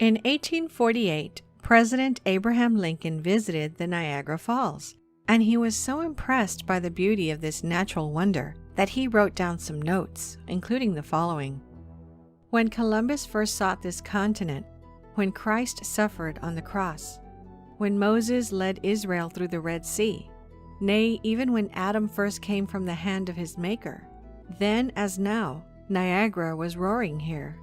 In 1848, President Abraham Lincoln visited the Niagara Falls, and he was so impressed by the beauty of this natural wonder that he wrote down some notes, including the following. When Columbus first sought this continent, when Christ suffered on the cross, when Moses led Israel through the Red Sea, nay, even when Adam first came from the hand of his Maker, then as now, Niagara was roaring here.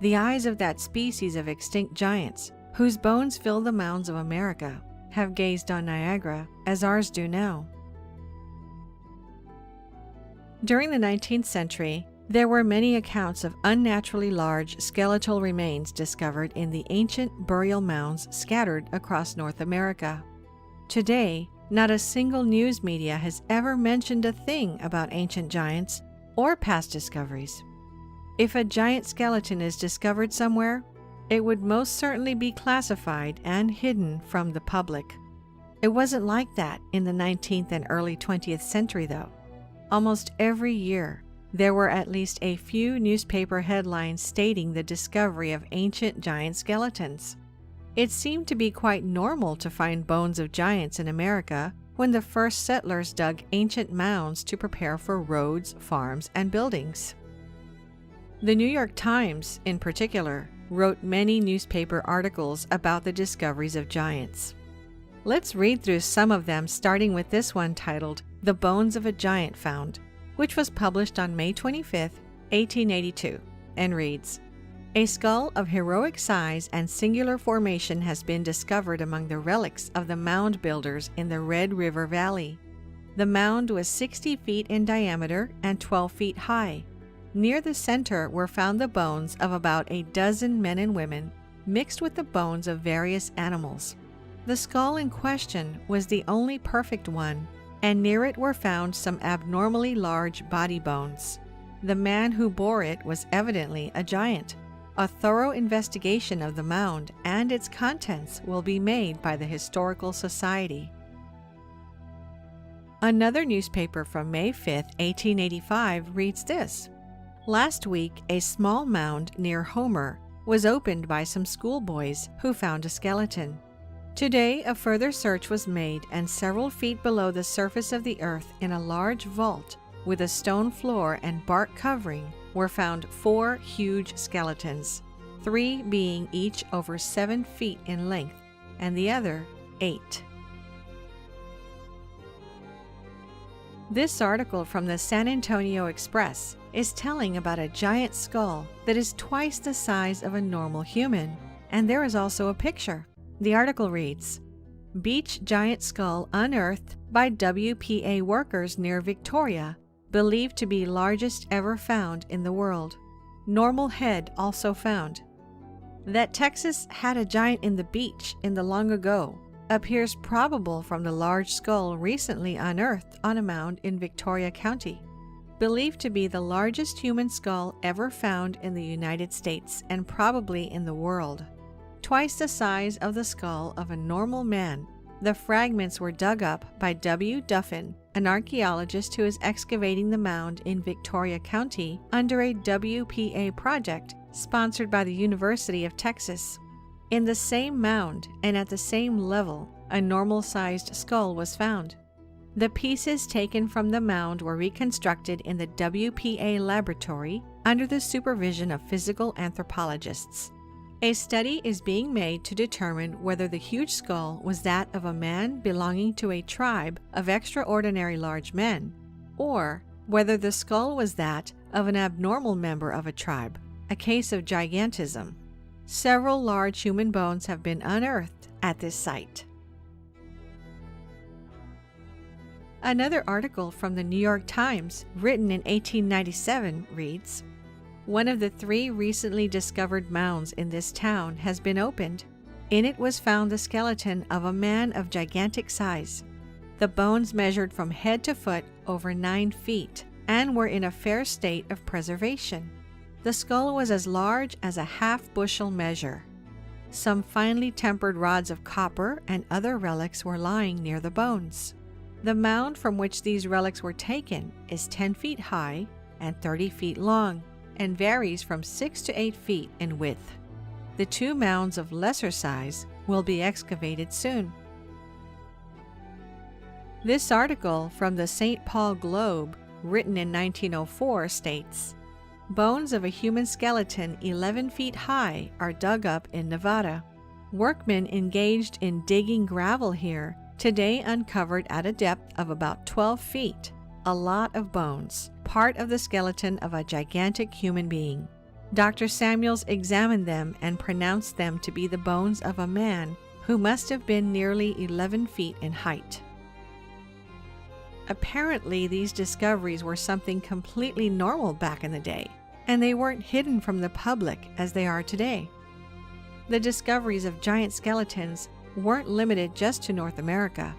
The eyes of that species of extinct giants, whose bones fill the mounds of America, have gazed on Niagara as ours do now. During the 19th century, there were many accounts of unnaturally large skeletal remains discovered in the ancient burial mounds scattered across North America. Today, not a single news media has ever mentioned a thing about ancient giants or past discoveries. If a giant skeleton is discovered somewhere, it would most certainly be classified and hidden from the public. It wasn't like that in the 19th and early 20th century, though. Almost every year, there were at least a few newspaper headlines stating the discovery of ancient giant skeletons. It seemed to be quite normal to find bones of giants in America when the first settlers dug ancient mounds to prepare for roads, farms, and buildings. The New York Times, in particular, wrote many newspaper articles about the discoveries of giants. Let's read through some of them, starting with this one titled, "The Bones of a Giant Found," which was published on May 25, 1882, and reads, "A skull of heroic size and singular formation has been discovered among the relics of the mound builders in the Red River Valley. The mound was 60 feet in diameter and 12 feet high. Near the center were found the bones of about a dozen men and women, mixed with the bones of various animals. The skull in question was the only perfect one, and near it were found some abnormally large body bones. The man who bore it was evidently a giant. A thorough investigation of the mound and its contents will be made by the Historical Society." Another newspaper from May 5, 1885 reads this, "Last week, a small mound near Homer was opened by some schoolboys who found a skeleton. Today, a further search was made, and several feet below the surface of the earth in a large vault with a stone floor and bark covering were found 4 huge skeletons, 3 being each over 7 feet in length, and the other 8. This article from the San Antonio Express is telling about a giant skull that is twice the size of a normal human, and there is also a picture. The article reads, "Beach giant skull unearthed by WPA workers near Victoria, believed to be largest ever found in the world. Normal head also found." That Texas had a giant in the beach in the long ago appears probable from the large skull recently unearthed on a mound in Victoria County, believed to be the largest human skull ever found in the United States and probably in the world. Twice the size of the skull of a normal man, the fragments were dug up by W. Duffin, an archaeologist who is excavating the mound in Victoria County under a WPA project sponsored by the University of Texas. In the same mound and at the same level, a normal-sized skull was found. The pieces taken from the mound were reconstructed in the WPA laboratory under the supervision of physical anthropologists. A study is being made to determine whether the huge skull was that of a man belonging to a tribe of extraordinary large men, or whether the skull was that of an abnormal member of a tribe, a case of gigantism. Several large human bones have been unearthed at this site. Another article from the New York Times, written in 1897, reads, "One of the 3 recently discovered mounds in this town has been opened. In it was found the skeleton of a man of gigantic size. The bones measured from head to foot over 9 feet and were in a fair state of preservation. The skull was as large as a half-bushel measure. Some finely tempered rods of copper and other relics were lying near the bones. The mound from which these relics were taken is 10 feet high and 30 feet long, and varies from 6 to 8 feet in width. The 2 mounds of lesser size will be excavated soon. This article from the St. Paul Globe, written in 1904, states, "Bones of a human skeleton 11 feet high are dug up in Nevada. Workmen engaged in digging gravel here today uncovered at a depth of about 12 feet a lot of bones, part of the skeleton of a gigantic human being. Dr. Samuels examined them and pronounced them to be the bones of a man who must have been nearly 11 feet in height." Apparently, these discoveries were something completely normal back in the day, and they weren't hidden from the public as they are today. The discoveries of giant skeletons weren't limited just to North America.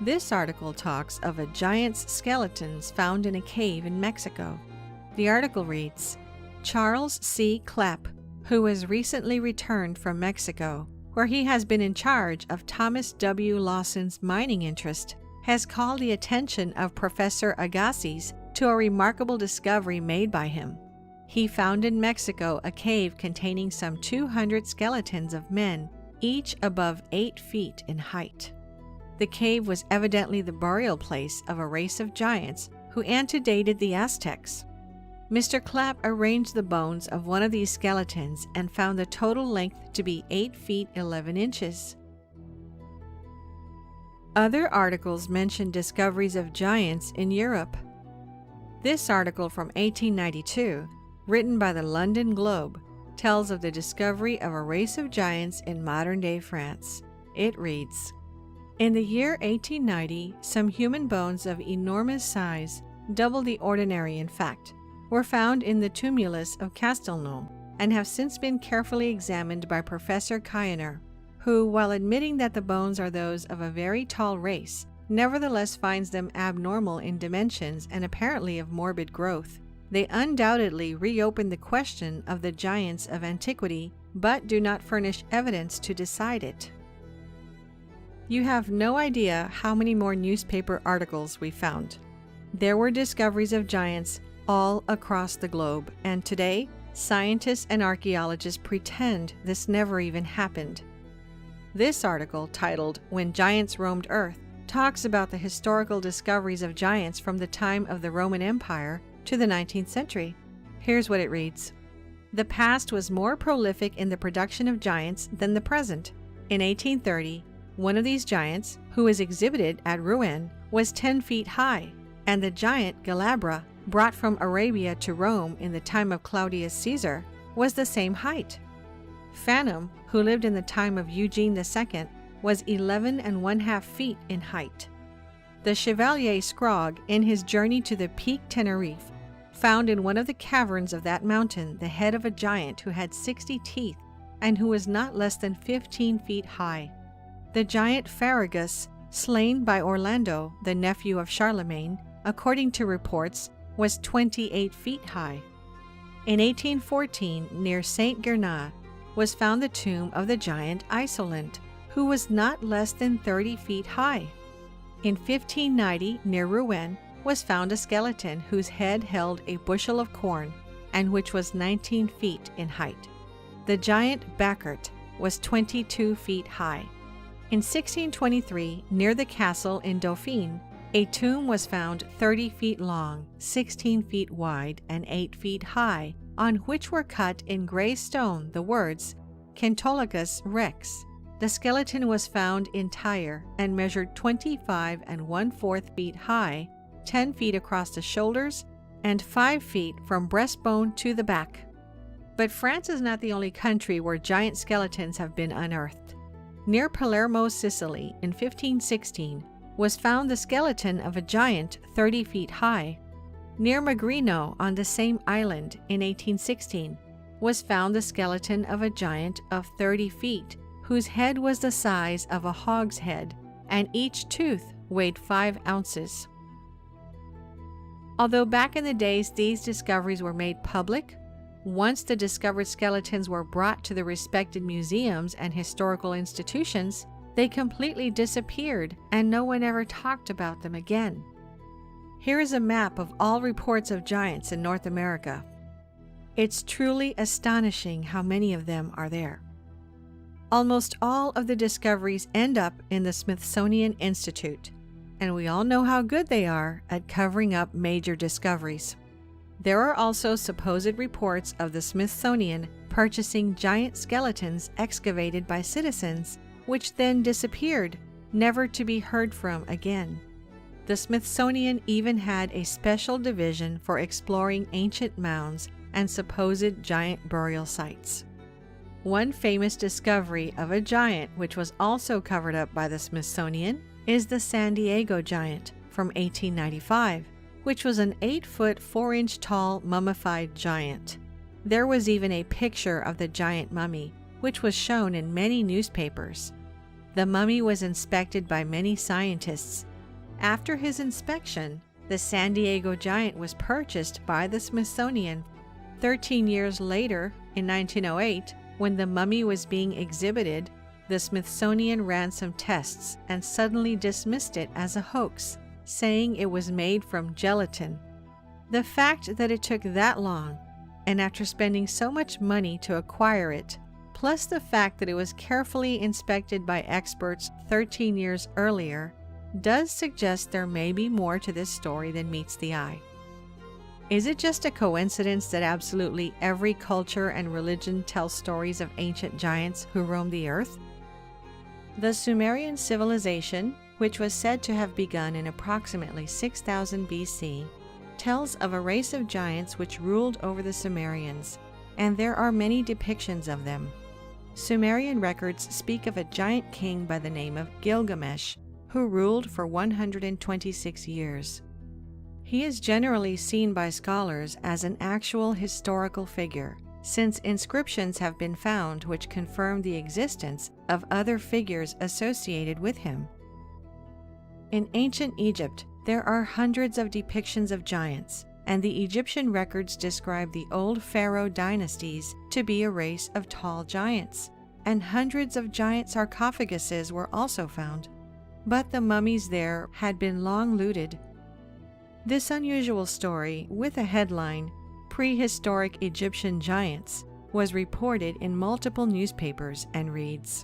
This article talks of a giant's skeletons found in a cave in Mexico. The article reads, Charles C. Klepp, who was recently returned from Mexico, where he has been in charge of Thomas W. Lawson's mining interest, has called the attention of Professor Agassiz to a remarkable discovery made by him. He found in Mexico a cave containing some 200 skeletons of men, each above 8 feet in height. The cave was evidently the burial place of a race of giants who antedated the Aztecs. Mr. Clapp arranged the bones of one of these skeletons and found the total length to be 8 feet 11 inches. Other articles mention discoveries of giants in Europe. This article from 1892, written by the London Globe, tells of the discovery of a race of giants in modern-day France. It reads, "In the year 1890, some human bones of enormous size, double the ordinary in fact, were found in the tumulus of Castelnau and have since been carefully examined by Professor Kiener, who, while admitting that the bones are those of a very tall race, nevertheless finds them abnormal in dimensions and apparently of morbid growth. They undoubtedly reopen the question of the giants of antiquity, but do not furnish evidence to decide it." You have no idea how many more newspaper articles we found. There were discoveries of giants all across the globe, and today, scientists and archaeologists pretend this never even happened. This article, titled "When Giants Roamed Earth," talks about the historical discoveries of giants from the time of the Roman Empire to the 19th century. Here's what it reads. "The past was more prolific in the production of giants than the present. In 1830, one of these giants, who is exhibited at Rouen, was 10 feet high, and the giant Galabra, brought from Arabia to Rome in the time of Claudius Caesar, was the same height. Phantom, who lived in the time of Eugene II, was 11½ feet in height. The Chevalier Scrogg, in his journey to the Peak Tenerife, found in one of the caverns of that mountain the head of a giant who had 60 teeth and who was not less than 15 feet high. The giant Farragus, slain by Orlando, the nephew of Charlemagne, according to reports, was 28 feet high. In 1814, near Saint Gernat, was found the tomb of the giant Isolent, who was not less than 30 feet high. In 1590, near Rouen, was found a skeleton whose head held a bushel of corn, and which was 19 feet in height. The giant Bacchart was 22 feet high. In 1623, near the castle in Dauphine, a tomb was found 30 feet long, 16 feet wide, and 8 feet high, on which were cut in gray stone the words Cantholicus Rex. The skeleton was found entire and measured 25 1/4 feet high, 10 feet across the shoulders, and 5 feet from breastbone to the back. But France is not the only country where giant skeletons have been unearthed. Near Palermo, Sicily, in 1516, was found the skeleton of a giant 30 feet high. Near Magrino, on the same island, in 1816, was found the skeleton of a giant of 30 feet, whose head was the size of a hog's head, and each tooth weighed 5 ounces. Although back in the days these discoveries were made public, once the discovered skeletons were brought to the respected museums and historical institutions, they completely disappeared and no one ever talked about them again. Here is a map of all reports of giants in North America. It's truly astonishing how many of them are there. Almost all of the discoveries end up in the Smithsonian Institute, and we all know how good they are at covering up major discoveries. There are also supposed reports of the Smithsonian purchasing giant skeletons excavated by citizens, which then disappeared, never to be heard from again. The Smithsonian even had a special division for exploring ancient mounds and supposed giant burial sites. One famous discovery of a giant, which was also covered up by the Smithsonian, is the San Diego giant from 1895, which was an 8-foot 4-inch tall mummified giant. There was even a picture of the giant mummy, which was shown in many newspapers. The mummy was inspected by many scientists. After his inspection, the San Diego giant was purchased by the Smithsonian. 13 years later, in 1908, when the mummy was being exhibited, the Smithsonian ran some tests and suddenly dismissed it as a hoax, saying it was made from gelatin. The fact that it took that long, and after spending so much money to acquire it, plus the fact that it was carefully inspected by experts 13 years earlier, does suggest there may be more to this story than meets the eye. Is it just a coincidence that absolutely every culture and religion tells stories of ancient giants who roamed the earth? The Sumerian Civilization, which was said to have begun in approximately 6000 BC, tells of a race of giants which ruled over the Sumerians, and there are many depictions of them. Sumerian records speak of a giant king by the name of Gilgamesh, who ruled for 126 years. He is generally seen by scholars as an actual historical figure, since inscriptions have been found which confirm the existence of other figures associated with him. In ancient Egypt, there are hundreds of depictions of giants, and the Egyptian records describe the old pharaoh dynasties to be a race of tall giants, and hundreds of giant sarcophaguses were also found. But the mummies there had been long looted. This unusual story, with a headline, "Prehistoric Egyptian Giants," was reported in multiple newspapers and reads,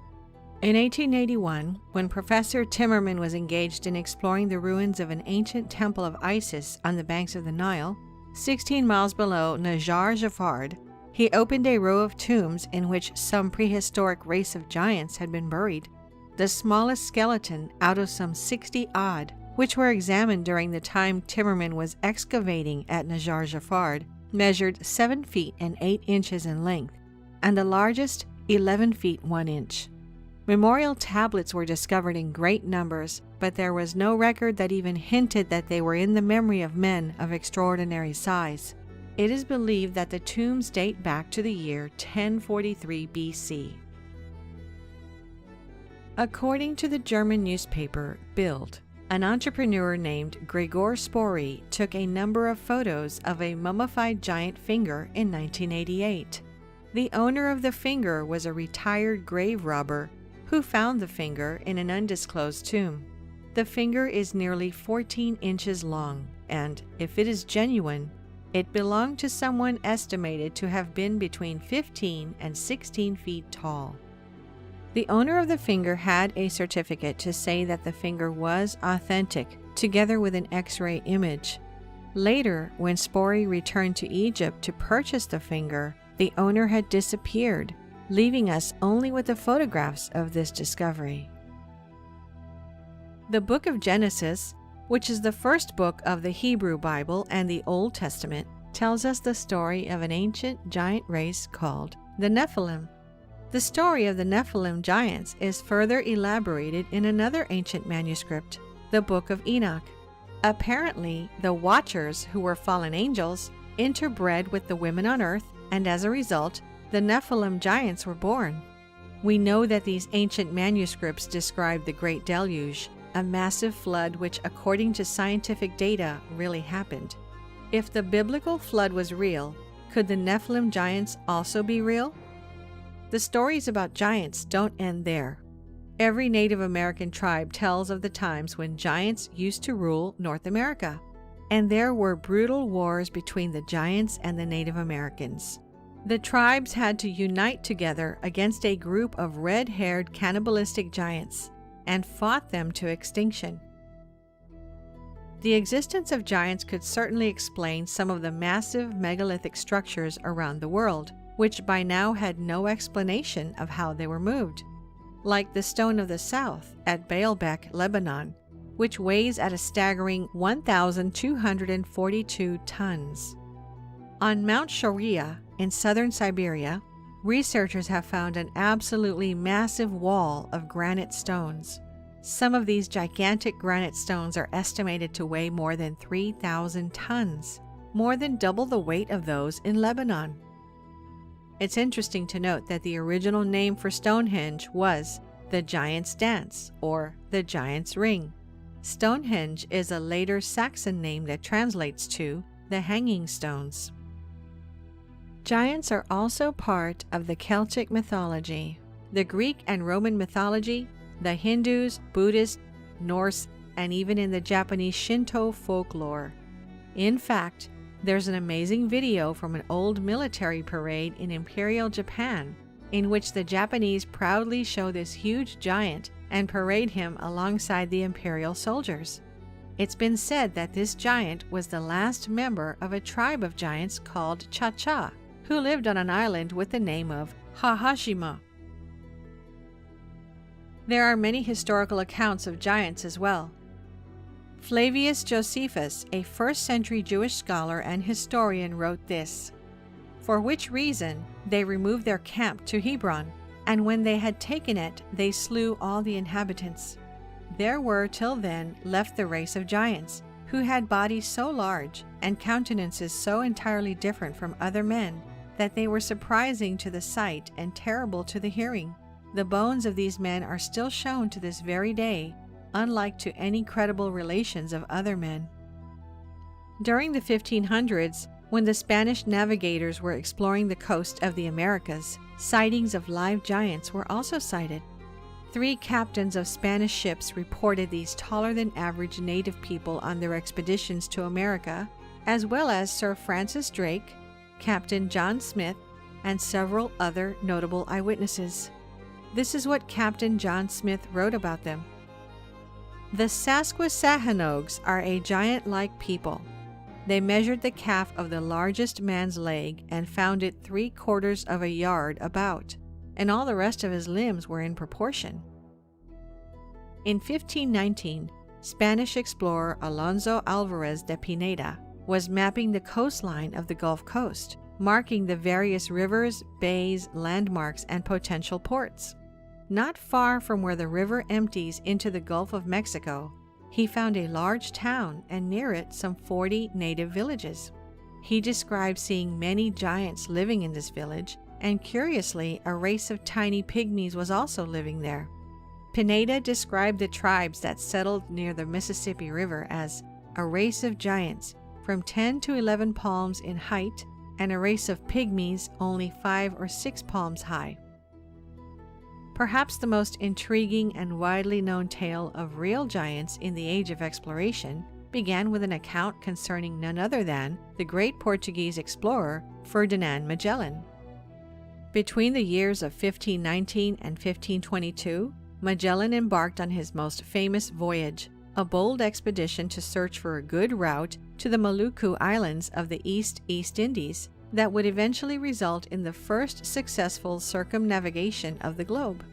in 1881, when Professor Timmerman was engaged in exploring the ruins of an ancient temple of Isis on the banks of the Nile, 16 miles below Najar Jafard, he opened a row of tombs in which some prehistoric race of giants had been buried. The smallest skeleton out of some 60-odd, which were examined during the time Timmerman was excavating at Najar Jafard, measured 7 feet and 8 inches in length, and the largest 11 feet 1 inch. Memorial tablets were discovered in great numbers, but there was no record that even hinted that they were in the memory of men of extraordinary size. It is believed that the tombs date back to the year 1043 BC. According to the German newspaper Bild, an entrepreneur named Gregor Spory took a number of photos of a mummified giant finger in 1988. The owner of the finger was a retired grave robber who found the finger in an undisclosed tomb. The finger is nearly 14 inches long, and if it is genuine, it belonged to someone estimated to have been between 15 and 16 feet tall. The owner of the finger had a certificate to say that the finger was authentic, together with an X-ray image. Later, when Spory returned to Egypt to purchase the finger, the owner had disappeared, leaving us only with the photographs of this discovery. The Book of Genesis, which is the first book of the Hebrew Bible and the Old Testament, tells us the story of an ancient giant race called the Nephilim. The story of the Nephilim giants is further elaborated in another ancient manuscript, the Book of Enoch. Apparently, the Watchers, who were fallen angels, interbred with the women on earth, and as a result, the Nephilim giants were born. We know that these ancient manuscripts describe the Great Deluge, a massive flood which, according to scientific data, really happened. If the biblical flood was real, could the Nephilim giants also be real? The stories about giants don't end there. Every Native American tribe tells of the times when giants used to rule North America. and there were brutal wars between the giants and the Native Americans. The tribes had to unite together against a group of red-haired cannibalistic giants and fought them to extinction. The existence of giants could certainly explain some of the massive megalithic structures around the world, which by now had no explanation of how they were moved, like the Stone of the South at Baalbek, Lebanon, which weighs at a staggering 1,242 tons. On Mount Shoria in southern Siberia, researchers have found an absolutely massive wall of granite stones. Some of these gigantic granite stones are estimated to weigh more than 3,000 tons, more than double the weight of those in Lebanon. It's interesting to note that the original name for Stonehenge was the Giant's Dance, or the Giant's Ring. Stonehenge is a later Saxon name that translates to the Hanging Stones. Giants are also part of the Celtic mythology, the Greek and Roman mythology, the Hindus, Buddhist, Norse, and even in the Japanese Shinto folklore. In fact, there's an amazing video from an old military parade in Imperial Japan in which the Japanese proudly show this huge giant and parade him alongside the imperial soldiers. It's been said that this giant was the last member of a tribe of giants called Cha-Cha, who lived on an island with the name of Hahashima. There are many historical accounts of giants as well. Flavius Josephus, a first-century Jewish scholar and historian, wrote this: "For which reason they removed their camp to Hebron, and when they had taken it, they slew all the inhabitants. There were till then left the race of giants, who had bodies so large and countenances so entirely different from other men that they were surprising to the sight and terrible to the hearing. The bones of these men are still shown to this very day, unlike to any credible relations of other men." During the 1500s, when the Spanish navigators were exploring the coast of the Americas, sightings of live giants were also sighted. 3 captains of Spanish ships reported these taller-than-average native people on their expeditions to America, as well as Sir Francis Drake, Captain John Smith, and several other notable eyewitnesses. This is what Captain John Smith wrote about them. "The Sasquasahanogues are a giant-like people. They measured the calf of the largest man's leg and found it 3/4 of a yard about, and all the rest of his limbs were in proportion." In 1519, Spanish explorer Alonso Alvarez de Pineda was mapping the coastline of the Gulf Coast, marking the various rivers, bays, landmarks, and potential ports. Not far from where the river empties into the Gulf of Mexico, he found a large town and near it some 40 native villages. He described seeing many giants living in this village, and curiously, a race of tiny pygmies was also living there. Pineda described the tribes that settled near the Mississippi River as a race of giants from 10 to 11 palms in height, and a race of pygmies only 5 or 6 palms high. Perhaps the most intriguing and widely known tale of real giants in the age of exploration began with an account concerning none other than the great Portuguese explorer Ferdinand Magellan. Between the years of 1519 and 1522, Magellan embarked on his most famous voyage, a bold expedition to search for a good route to the Maluku Islands of the East Indies that would eventually result in the first successful circumnavigation of the globe.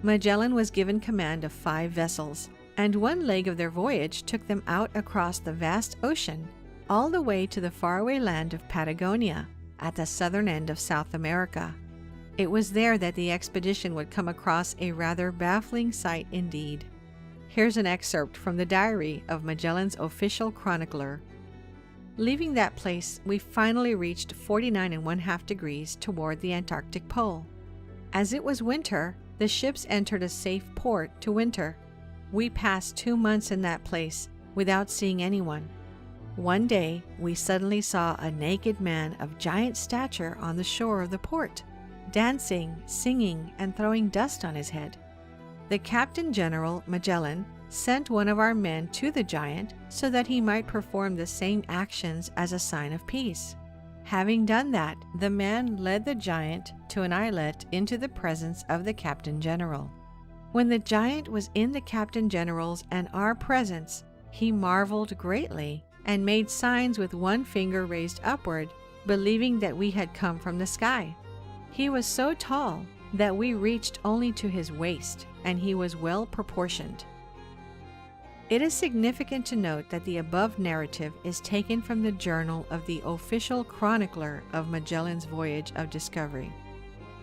Magellan was given command of 5 vessels, and one leg of their voyage took them out across the vast ocean, all the way to the faraway land of Patagonia, at the southern end of South America. It was there that the expedition would come across a rather baffling sight indeed. Here's an excerpt from the diary of Magellan's official chronicler. "Leaving that place, we finally reached 49½ degrees toward the Antarctic Pole. As it was winter, the ships entered a safe port to winter. We passed 2 months in that place without seeing anyone. One day, we suddenly saw a naked man of giant stature on the shore of the port, dancing, singing, and throwing dust on his head. The Captain General Magellan sent one of our men to the giant so that he might perform the same actions as a sign of peace. Having done that, the man led the giant to an islet into the presence of the captain general. When the giant was in the captain general's and our presence, he marveled greatly and made signs with one finger raised upward, believing that we had come from the sky. He was so tall that we reached only to his waist, and he was well proportioned. It is significant to note that the above narrative is taken from the journal of the official chronicler of Magellan's voyage of discovery.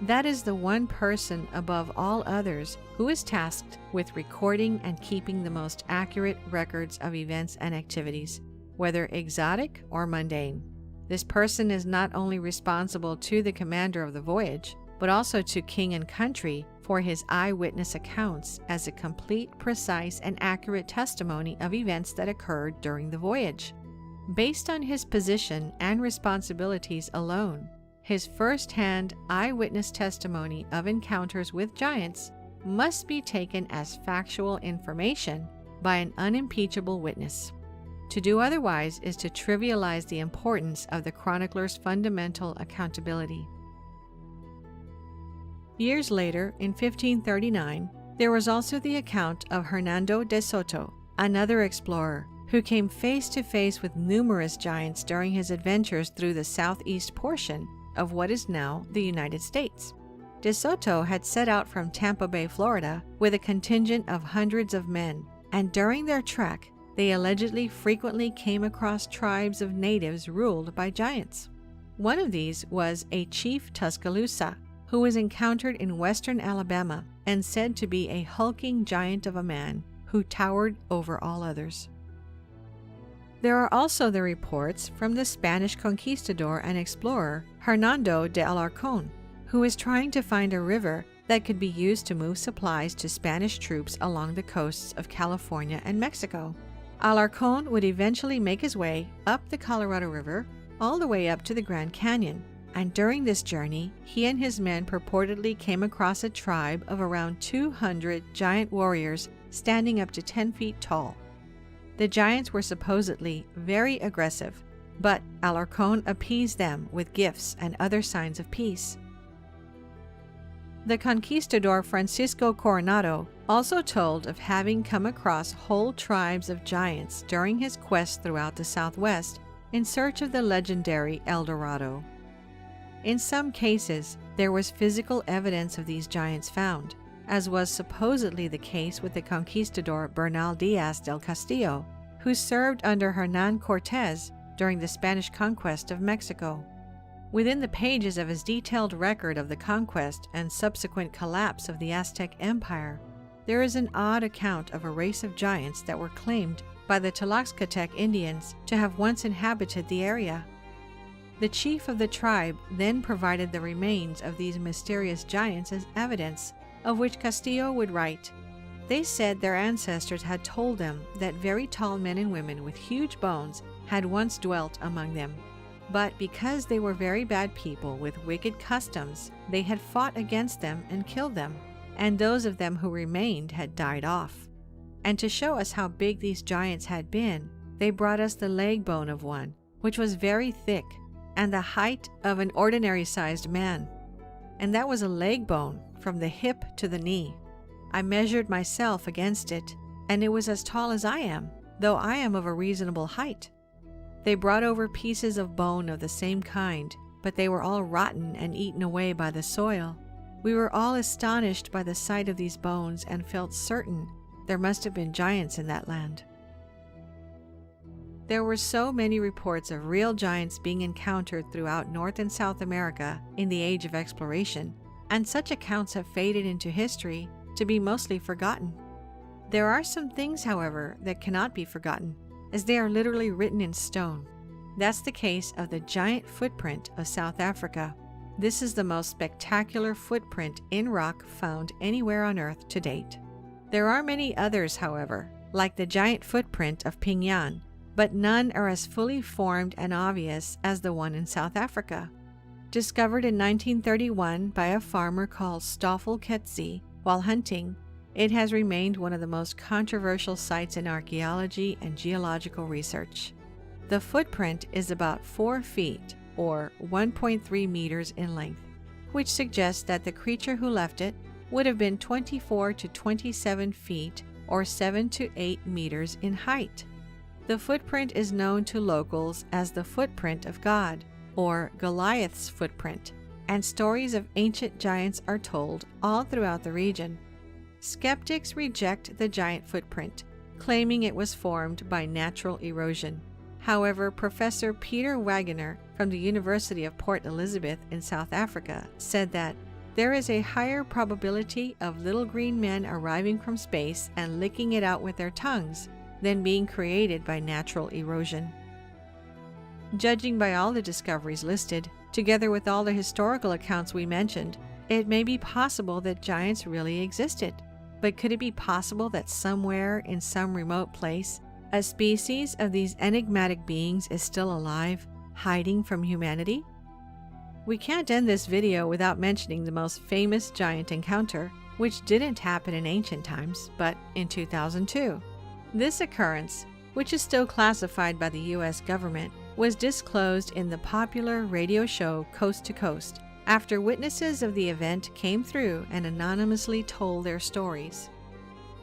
That is the one person above all others who is tasked with recording and keeping the most accurate records of events and activities, whether exotic or mundane. This person is not only responsible to the commander of the voyage, but also to king and country for his eyewitness accounts as a complete, precise, and accurate testimony of events that occurred during the voyage. Based on his position and responsibilities alone, his first-hand eyewitness testimony of encounters with giants must be taken as factual information by an unimpeachable witness. To do otherwise is to trivialize the importance of the chronicler's fundamental accountability. Years later, in 1539, there was also the account of Hernando de Soto, another explorer, who came face to face with numerous giants during his adventures through the southeast portion of what is now the United States. De Soto had set out from Tampa Bay, Florida, with a contingent of hundreds of men, and during their trek, they allegedly frequently came across tribes of natives ruled by giants. One of these was a Chief Tuscaloosa, who was encountered in western Alabama and said to be a hulking giant of a man who towered over all others. There are also the reports from the Spanish conquistador and explorer Hernando de Alarcón, who is trying to find a river that could be used to move supplies to Spanish troops along the coasts of California and Mexico. Alarcón would eventually make his way up the Colorado River all the way up to the Grand Canyon, and during this journey, he and his men purportedly came across a tribe of around 200 giant warriors standing up to 10 feet tall. The giants were supposedly very aggressive, but Alarcón appeased them with gifts and other signs of peace. The conquistador Francisco Coronado also told of having come across whole tribes of giants during his quest throughout the Southwest in search of the legendary El Dorado. In some cases, there was physical evidence of these giants found, as was supposedly the case with the conquistador Bernal Diaz del Castillo, who served under Hernán Cortés during the Spanish conquest of Mexico. Within the pages of his detailed record of the conquest and subsequent collapse of the Aztec Empire, there is an odd account of a race of giants that were claimed by the Tlaxcatec Indians to have once inhabited the area. The chief of the tribe then provided the remains of these mysterious giants as evidence, of which Castillo would write, "They said their ancestors had told them that very tall men and women with huge bones had once dwelt among them. But because they were very bad people with wicked customs, they had fought against them and killed them, and those of them who remained had died off. And to show us how big these giants had been, they brought us the leg bone of one, which was very thick, and the height of an ordinary-sized man. And that was a leg bone from the hip to the knee. I measured myself against it, and it was as tall as I am, though I am of a reasonable height. They brought over pieces of bone of the same kind, but they were all rotten and eaten away by the soil. We were all astonished by the sight of these bones and felt certain there must have been giants in that land." There were so many reports of real giants being encountered throughout North and South America in the age of exploration, and such accounts have faded into history to be mostly forgotten. There are some things, however, that cannot be forgotten, as they are literally written in stone. That's the case of the giant footprint of South Africa. This is the most spectacular footprint in rock found anywhere on Earth to date. There are many others, however, like the giant footprint of Pingan, but none are as fully formed and obvious as the one in South Africa. Discovered in 1931 by a farmer called Stoffel Ketzi while hunting, it has remained one of the most controversial sites in archaeology and geological research. The footprint is about 4 feet, or 1.3 meters in length, which suggests that the creature who left it would have been 24 to 27 feet, or 7 to 8 meters in height. The footprint is known to locals as the footprint of God, or Goliath's footprint, and stories of ancient giants are told all throughout the region. Skeptics reject the giant footprint, claiming it was formed by natural erosion. However, Professor Peter Wagener from the University of Port Elizabeth in South Africa said that there is a higher probability of little green men arriving from space and licking it out with their tongues than being created by natural erosion. Judging by all the discoveries listed, together with all the historical accounts we mentioned, it may be possible that giants really existed. But could it be possible that somewhere in some remote place, a species of these enigmatic beings is still alive, hiding from humanity? We can't end this video without mentioning the most famous giant encounter, which didn't happen in ancient times, but in 2002. This occurrence, which is still classified by the U.S. government, was disclosed in the popular radio show Coast to Coast after witnesses of the event came through and anonymously told their stories.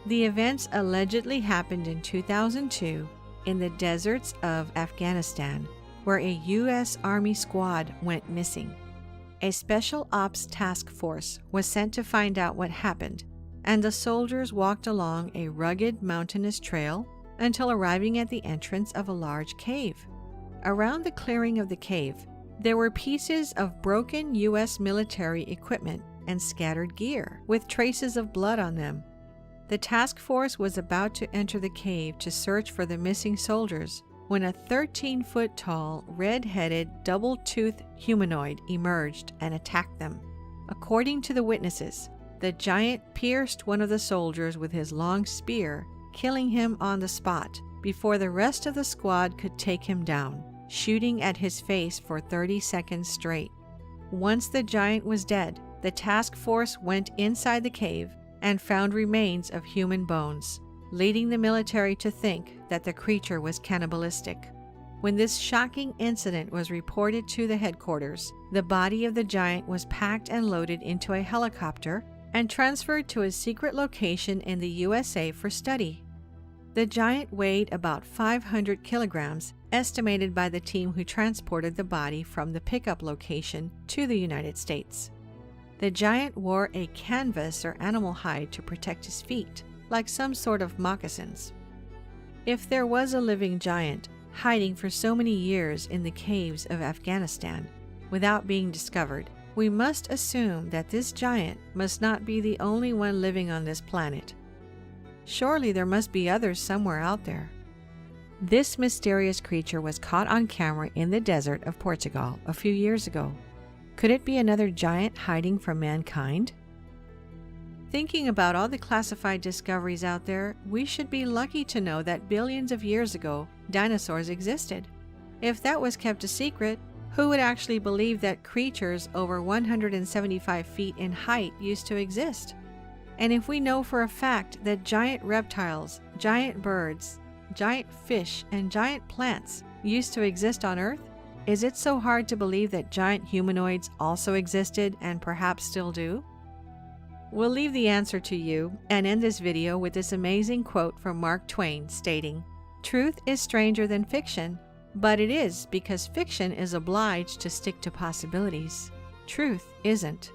The events allegedly happened in 2002 in the deserts of Afghanistan, where a U.S. Army squad went missing. A special ops task force was sent to find out what happened, and the soldiers walked along a rugged mountainous trail until arriving at the entrance of a large cave. Around the clearing of the cave, there were pieces of broken U.S. military equipment and scattered gear, with traces of blood on them. The task force was about to enter the cave to search for the missing soldiers when a 13-foot-tall, red-headed, double-toothed humanoid emerged and attacked them. According to the witnesses, the giant pierced one of the soldiers with his long spear, killing him on the spot before the rest of the squad could take him down, shooting at his face for 30 seconds straight. Once the giant was dead, the task force went inside the cave and found remains of human bones, leading the military to think that the creature was cannibalistic. When this shocking incident was reported to the headquarters, the body of the giant was packed and loaded into a helicopter and transferred to a secret location in the USA for study. The giant weighed about 500 kilograms, estimated by the team who transported the body from the pickup location to the United States. The giant wore a canvas or animal hide to protect his feet, like some sort of moccasins. If there was a living giant hiding for so many years in the caves of Afghanistan without being discovered, we must assume that this giant must not be the only one living on this planet. Surely there must be others somewhere out there. This mysterious creature was caught on camera in the desert of Portugal a few years ago. Could it be another giant hiding from mankind? Thinking about all the classified discoveries out there, we should be lucky to know that billions of years ago, dinosaurs existed. If that was kept a secret, who would actually believe that creatures over 175 feet in height used to exist? And if we know for a fact that giant reptiles, giant birds, giant fish, and giant plants used to exist on Earth, is it so hard to believe that giant humanoids also existed and perhaps still do? We'll leave the answer to you and end this video with this amazing quote from Mark Twain stating, "Truth is stranger than fiction, but it is because fiction is obliged to stick to possibilities. Truth isn't."